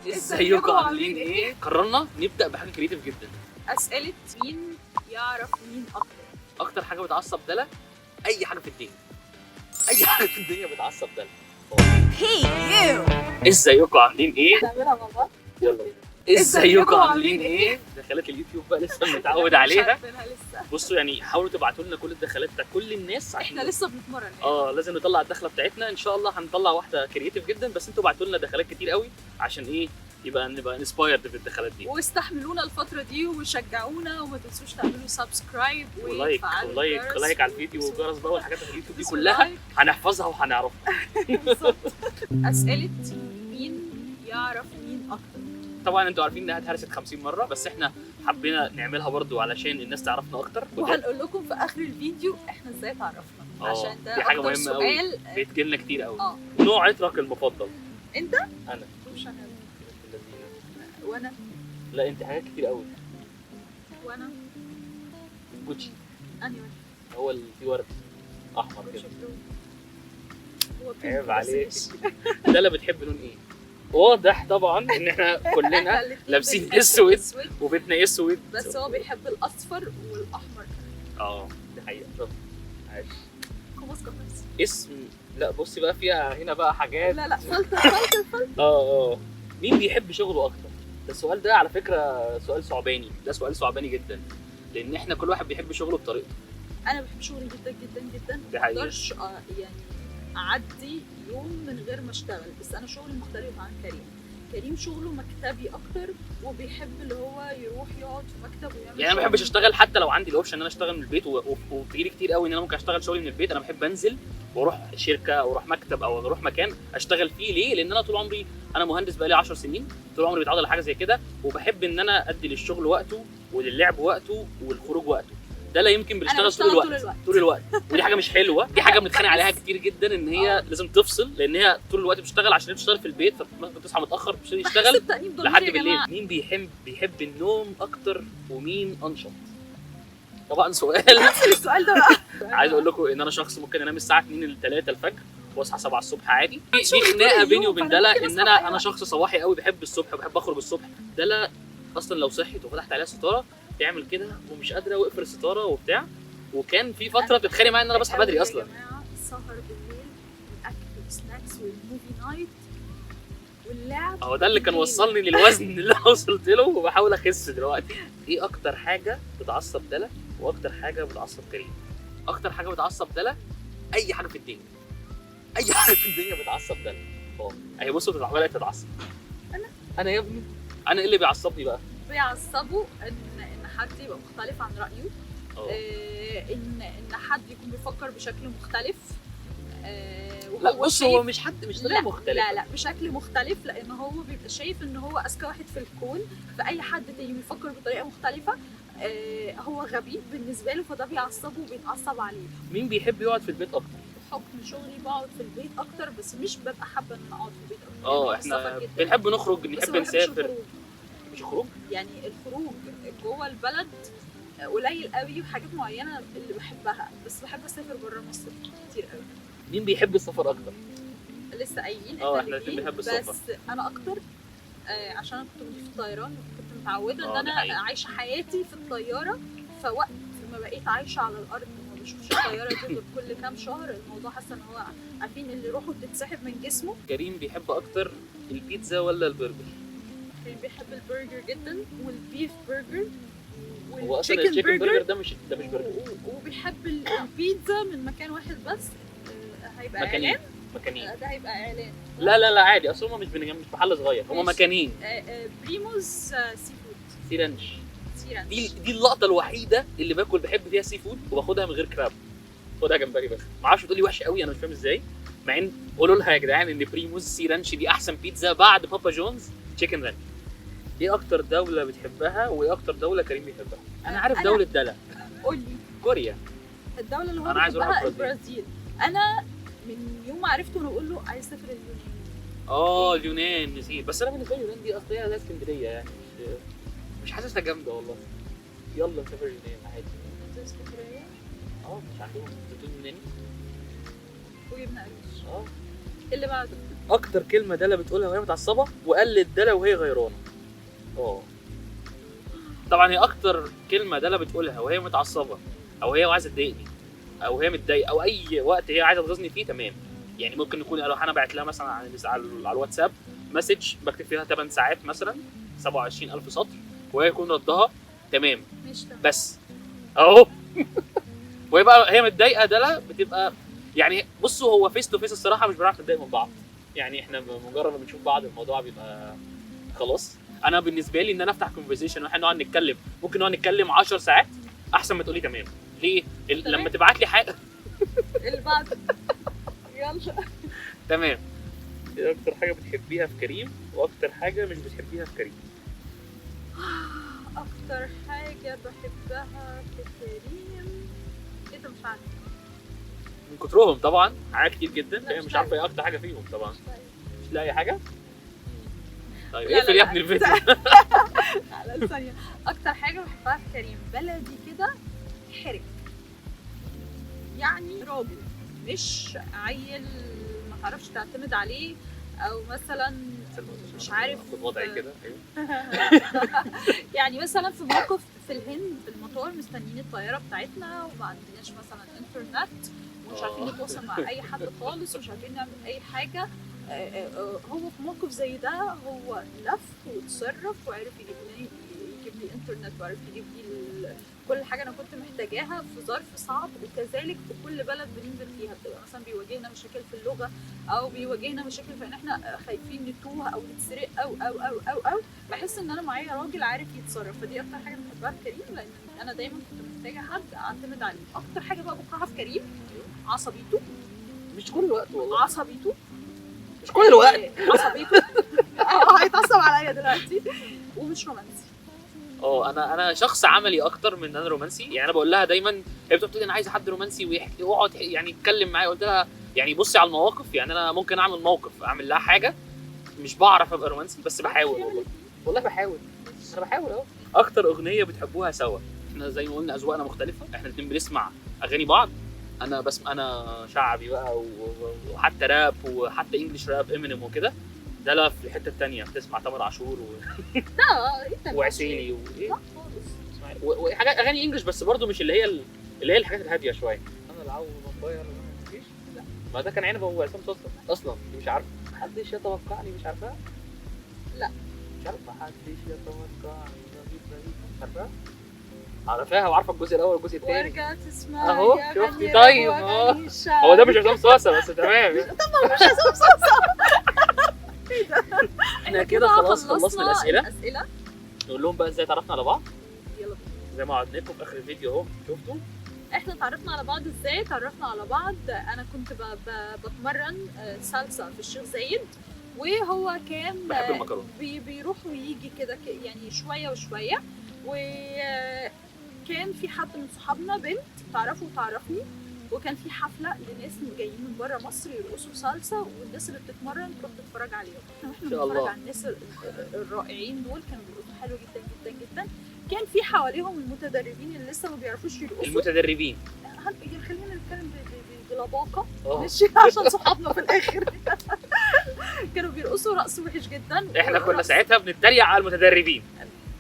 ازيكم عاملين ايه؟ قررنا نبدا بحاجه كريتيف جدا. اسئله مين يعرف مين اكتر. اكتر حاجه بتعصب دلع اي حاجه في الدنيا، اي حاجه في الدنيا بتعصب دلع. ازيكم عاملين ايه؟ نعملها مع بعض. يلا ازيكم عاملين ايه؟ دخلات اليوتيوب بقى لسه متعود عليها. بصوا يعني حاولوا تبعتوا لنا كل الدخلات بتاع كل الناس احنا لسه بنتمرن لازم نطلع الدخله بتاعتنا. ان شاء الله هنطلع واحده كرييتيف جدا، بس انتوا بعتوا لنا دخلات كتير قوي عشان ايه؟ نبقى انسبايرد في الدخلات دي. واستحملونا الفتره دي وشجعونا، وما تنسوش تعملوا سبسكرايب ولايك على الفيديو والجرس بقى والحاجات اللي اليوتيوب دي كلها هنحفظها وهنعرفها. اسئله مين يعرف مين اكتر. طبعا انتوا عارفين انها اتهرست 50 مره، بس احنا حبينا نعملها برضو علشان الناس تعرفنا اكتر، وهنقول لكم في اخر الفيديو احنا ازاي تعرفنا، عشان ده دي حاجه اكتر مهمه قوي سؤال بيتجيلنا كتير قوي. نوع عطرك المفضل؟ انت؟ انا مش انا. وانا؟ لا انت حاجات كتير قوي. وانا جوتشي. انهي هو اللي فيه ورد احمر كده. هو عيب عليك. ده اللي بتحب لون ايه؟ واضح طبعا ان احنا كلنا لابسين اسود وبيتنا اسود، بس هو بيحب الاصفر والاحمر. دي حقيقه. طب عايش خلاص كويس. اسم لا بصي بقى فيها هنا بقى حاجات. لا فلتر. مين بيحب شغله اكتر؟ ده السؤال ده على فكره سؤال صعباني، ده سؤال صعباني جدا، لان احنا كل واحد بيحب شغله بطريقته. انا بحب شغلي جدا جدا جدا، دي حقيقة. ما اقدرش يعني اعدي يوم من غير ما اشتغل. بس انا شغلي مختلف عن كريم شغله مكتبي اكتر، وبيحب اللي هو يروح يقعد في مكتب ويعمل يعني انا ما بحبش اشتغل حتى لو عندي الاوبشن ان انا اشتغل من البيت، وبتجيلي كتير قوي ان انا ممكن اشتغل شغلي من البيت. انا بحب انزل واروح شركه او اروح مكتب او اروح مكان اشتغل فيه. ليه؟ لان انا طول عمري انا مهندس بقالي 10 سنين، طول عمري بتعرض لحاجه زي كده، وبحب ان انا ادي للشغل وقته وللعب وقته والخروج وقته. ده لا يمكن بنشتغل طول الوقت ودي حاجه مش حلوه، دي حاجه بنتخانق عليها كتير جدا، ان هي لازم تفصل، لان هي طول الوقت بتشتغل عشان بتشتغل في البيت، فبتصحى متاخر بتشتغل يشتغل لحد بالليل. مين بيحب النوم اكتر ومين انشط؟ طبعا السؤال ده بقى عايز اقول لكم ان انا شخص ممكن انام الساعه 2 ل 3 الفجر واصحى 7 الصبح عادي. دي خناقه بيني وبين دلا، ان انا شخص صباحي قوي، بحب الصبح وبحب اخرج الصبح. دلا اصلا لو صحيت وفتحت عليها ستاره تعمل كده ومش قادره واقفل الستاره وبتاع، وكان في فتره بتتخانق معايا ان انا بصحى بدري اصلا. يا جماعه السهر بالليل والاكل والسناكس والموفي نايت واللعب ده اللي كان وصلني للوزن اللي انا وصلت له وبحاول اخس دلوقتي. ايه اكتر حاجه بتعصب دلا واكتر حاجه بتعصب كريم؟ اكتر حاجه بتعصب دلا اي حاجه في الدنيا، اي حاجه في الدنيا بتعصب دلا. اهي بصوا بدات تتعصب. انا يا ابني انا ايه اللي بيعصبني بقى؟ بيعصبه ان حد يبقى مختلف عن رايه. ان حد يكون بيفكر بشكل مختلف. لا بص، هو مش طريقه مختلفه. لا بشكل مختلف، لان هو بيبقى شايف ان هو اذكى واحد في الكون، فاي حد تاني بيفكر بطريقه مختلفه هو غبي بالنسبه له، فده بيعصبه وبيتعصب عليه. مين بيحب يقعد في البيت اكتر؟ بحكم شغلي بقعد في البيت اكتر، بس مش ببقى حابه ان انا اقعد في البيت اكتر. احنا بنحب نخرج، نحب نسافر. مش خروج يعني الخروج جوه البلد قليل قوي، وحاجات معينه اللي بحبها، بس بحب اسافر بره مصر كتير قوي. مين بيحب السفر اكتر؟ لسه قايلين احنا الاثنين بنحب السفر، بس انا اكتر عشان انا كنت في الطيران، كنت متعوده ان انا عايشه حياتي في الطياره. فوقت ما بقيت عايشه على الارض ما بشوفش الطياره دي غير كل كام شهر، الموضوع حاسه ان هو عارفين اللي روحه بتتسحب من جسمه. كريم بيحب اكتر البيتزا ولا البرجر؟ كريم بيحب البرجر جدا، والبيف برجر، هو اصلا التشيكن برجر ده مش برجر. وبيحب البيتزا من مكان واحد بس. هيبقى مكانين. ده هيبقى اعلان. لا عادي، اصل هم مش محل صغير، هم مكانين. بريموز سي فود. سيرانش. دي اللقطه الوحيده اللي بحب فيها سي فود وباخدها من غير كراب، باخدها جمبري بس. ما اعرفش بتقولي وحشه قوي، انا مش فاهم ازاي، مع ان قولوا لها يا جدعان ان بريموز سي رانش دي احسن بيتزا بعد بابا جونز تشيكن رانش. ايه اكتر دوله بتحبها وايه اكتر دوله كريم بيحبها؟ انا عارف دوله دلع. قول لي. كوريا. الدوله اللي هو بيحبها البرازيل. انا من يوم ما عرفته وانا بقول له عايز اسافر اليونان. اليونان نسيت، بس انا بالنسبه لي اليونان دي اصليه زي اسكندريه، يعني مش حاسسها جامده والله. يلا نسافر اليونان عادي. اسكندريه؟ مش عندهم زيتون يوناني وجبنه قريش. ايه اللي بعده اكتر كلمه دالا بتقولها وهي متعصبه، وقلت دالا وهي غيرانه. طبعا هي اكتر كلمه دالا بتقولها وهي متعصبه او هي عايزه تضايقني او هي متضايقه او اي وقت هي عايزه تغيظني فيه، تمام. يعني ممكن نكون لو انا بعت لها مثلا على الواتساب مسج بكتب فيها 8 ساعات مثلا 27000 سطر، وهي يكون ردها تمام مش تمام. بس اهو. وهي بقى هي متضايقه دالا بتبقى يعني بصوا هو فيس تو فيس الصراحه مش بنعرف نتضايق من بعض، يعني احنا مجرد ما بنشوف بعض الموضوع بيبقى خلاص. انا بالنسبه لي ان انا افتح كونفرسيشن واحنا نقعد نتكلم، ممكن نقعد نتكلم 10 ساعات احسن ما تقولي تمام. ليه؟ لما تبعت لي حاجه اللي بعد يلا. تمام. ايه اكتر حاجه بتحبيها في كريم واكتر حاجه مش بتحبيها في كريم؟ اكتر حاجه بحبها في كريم ايه ده؟ مش عارفه من كترهم طبعا حاجات كتير جدا، لا، هي مش مش عارفه ايه اكتر حاجه فيهم طبعا. مش عارفة. مش لاقي حاجه. طيب لا، اقفل لا، يا لا. ابني الفيديو. على ثانيه. اكتر حاجه بحبها في كريم بلدي كده، حرك، يعني راجل مش عيل ما تعرفش تعتمد عليه، او مثلا مش عارف خد وضعي كده. ايوه يعني مثلا في موقف في الهند في المطار مستنيين الطياره بتاعتنا وما عندناش مثلا انترنت ومش عارفين نتواصل مع اي حد خالص ومش عارفين نعمل اي حاجه. هو في موقف زي ده هو لف واتصرف وعرف يجيب لي انترنت وعرف يجيب لي كل حاجه انا كنت محتاجاها في ظرف صعب. وكذلك في كل بلد بننزل فيها بتبقى مثلا بيواجهنا مشاكل في اللغه او بيواجهنا مشاكل في ان احنا خايفين نتوه او نتسرق او بحس ان انا معايا راجل عارف يتصرف. فدي اكتر حاجه بحبها في كريم، لان انا دايما كنت محتاجه حد اعتمد عليه. اكتر حاجه بقى بكرهها في كريم عصبيته. مش كل الوقت والله. عصبيته مش كل الوقت. عصبيته هيتعصب عليا دلوقتي. ومش رومانسي. انا شخص عملي اكتر من ان انا رومانسي. يعني انا بقول لها دايما، هي بتقول لي انا عايزه حد رومانسي ويحكي واقعد يعني يتكلم معايا. قلت لها يعني بصي على المواقف، يعني انا ممكن اعمل موقف اعمل لها حاجه، مش بعرف ابقى رومانسي بس بحاول والله بحاول. انا بحاول اهو. اكتر اغنيه بتحبوها سوا؟ احنا زي ما قلنا اذواقنا مختلفه، احنا الاثنين بنسمع اغاني بعض. انا بسمع انا شعبي بقى وحتى راب وحتى انجلش راب امينيم وكده. ده لا في الحته الثانيه بتسمع تامر عاشور وعسيلي وايه وحاجات اغاني انجلش بس برضو مش اللي هي الحاجات الهاديه شويه. انا العو فامباير مفيش. لا ما ده كان عنبه وعصام صاصا اصلا. دي مش عارفه. محدش يتوقعني. مش عارفها. لا مش عارف. محدش يتوقعني. مش عارفها. عارفاها وعارفه الجزء الاول والجزء الثاني. وارجع تسمع اهو شفتي. طيب هو ده مش عصام صاصا بس تمام. طبعا مش عصام صاصا. احنا كده خلاص خلصنا الاسئله. نقول لهم بقى ازاي تعرفنا على بعض. يلا بينا. زي ما وعدنا لكم في اخر الفيديو اهو شفتوا احنا اتعرفنا على بعض ازاي. اتعرفنا على بعض انا كنت بتمرن سالسا في الشيخ زايد، وهو كان بحب المكرونه. بيروح ويجي كده يعني شويه وشويه. وكان في حد من صحابنا بنت تعرفه وتعرفني، وكان في حفله لناس جايين من بره مصر يرقصوا سالسا، والناس اللي بتتمرن تروح تتفرج عليهم. احنا بنتفرج على الناس الرائعين دول كانوا بيرقصوا حلو جدا جدا جدا. كان في حواليهم المتدربين اللي لسه ما بيعرفوش يرقصوا. المتدربين خلينا نتكلم بلباقه ماشي عشان صحابنا في الاخر. كانوا بيرقصوا رقص وحش جدا. احنا كنا ساعتها بنتريق على المتدربين.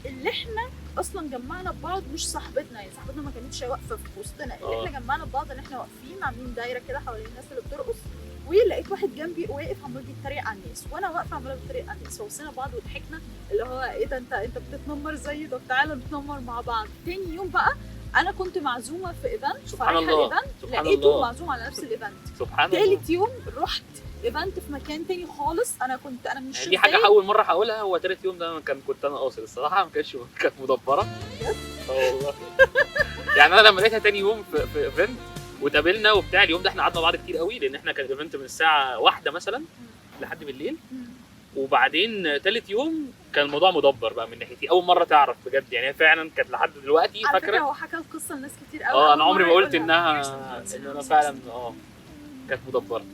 اللي احنا اصلا جمعنا ببعض مش صاحبتنا، يعني صاحبتنا ما كانتش واقفه في وسطنا. اللي احنا جمعنا ببعض ان احنا واقفين عاملين دايره كده حوالين الناس اللي بترقص، ولقيت واحد جنبي واقف عمال بيتريق على الناس وانا واقفه عماله بتريق على الناس. فوصينا بعض وضحكنا اللي هو ايه ده انت بتتنمر زيي؟ طب تعالى نتنمر مع بعض. تاني يوم بقى انا كنت معزومه في ايفنت، سبحان الله لقيته معزوم على نفس الايفنت. سبحان الله. تالت يوم رحت ايفنت في مكان تاني خالص. انا من الشيخ دي حاجه اول مره هقولها. هو تالت يوم ده كنت انا قاصد الصراحه، ما كانت مدبره. والله. يعني انا لما لقيتها تاني يوم في ايفنت وتقابلنا وبتاع، اليوم ده احنا قعدنا مع بعض كتير قوي لان احنا كان الايفنت من الساعه 1 مثلا لحد بالليل. وبعدين تالت يوم كان الموضوع مدبر بقى من ناحيتي. اول مره تعرف بجد، يعني هي فعلا كانت لحد دلوقتي فاكره. هو حكى القصه لناس كتير قوي. انا عمري ما قلت ان انا فعلا كانت مدبره.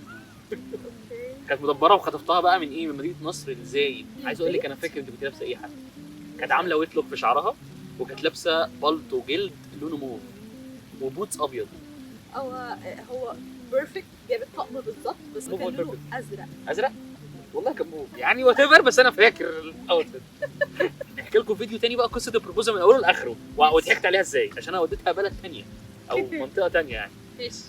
كانت مدبره وخطفتها بقى من من مدينه نصر ازاي. عايز اقول لك انا فاكر كنت لابسه ايه. حاجه كانت عامله ويت لوك في شعرها، وكانت لابسه بالطو جلد لونه موف وبوتس ابيض. هو بيرفكت. جاب الطقم بالظبط بس كان لونه ازرق. والله كان موف يعني وات ايفر، بس انا فاكر الاوتفيت. نحكي لكم فيديو تاني بقى قصه البروبوزال من اوله لاخره وضحكت عليها ازاي، عشان انا وديتها بلد تانيه او منطقه تانيه يعني. ماشي.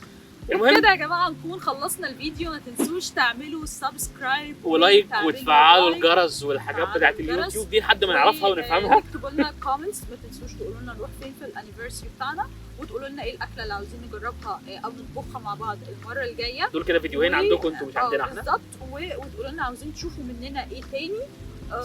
المهم كده يا جماعه نكون خلصنا الفيديو. ما تنسوش تعملوا سبسكرايب ولايك وتفعلوا الجرس والحاجات بتاعت الجرس. اليوتيوب دي لحد ما نعرفها ونفهمها. اكتبوا لنا كومنتس، ما تنسوش تقولوا لنا نروح فين في الانيفرساري بتاعنا، وتقولوا لنا ايه الاكله اللي عاوزين نجربها او نطبخها مع بعض المره الجايه. دول كده فيديوهين عندكم انتوا مش عندنا احنا. بالظبط. وتقولوا لنا عاوزين تشوفوا مننا ايه تاني.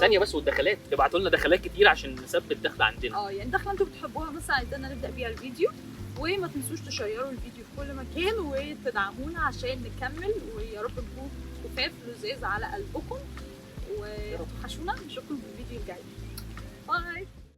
ثانيه بس، والدخلات ابعتوا لنا دخلات كتير عشان نثبت دخل عندنا. يعني دخله انتوا بتحبوها مثلا عايزانا نبدا بيها الفيديو. وما تنسوش تشيروا الفيديو في كل مكان وتدعمونا عشان نكمل، ويا رب نكون خفاف لذيذ على قلبكم، وتوحشونا. نشوفكم في الفيديو الجاي. باي.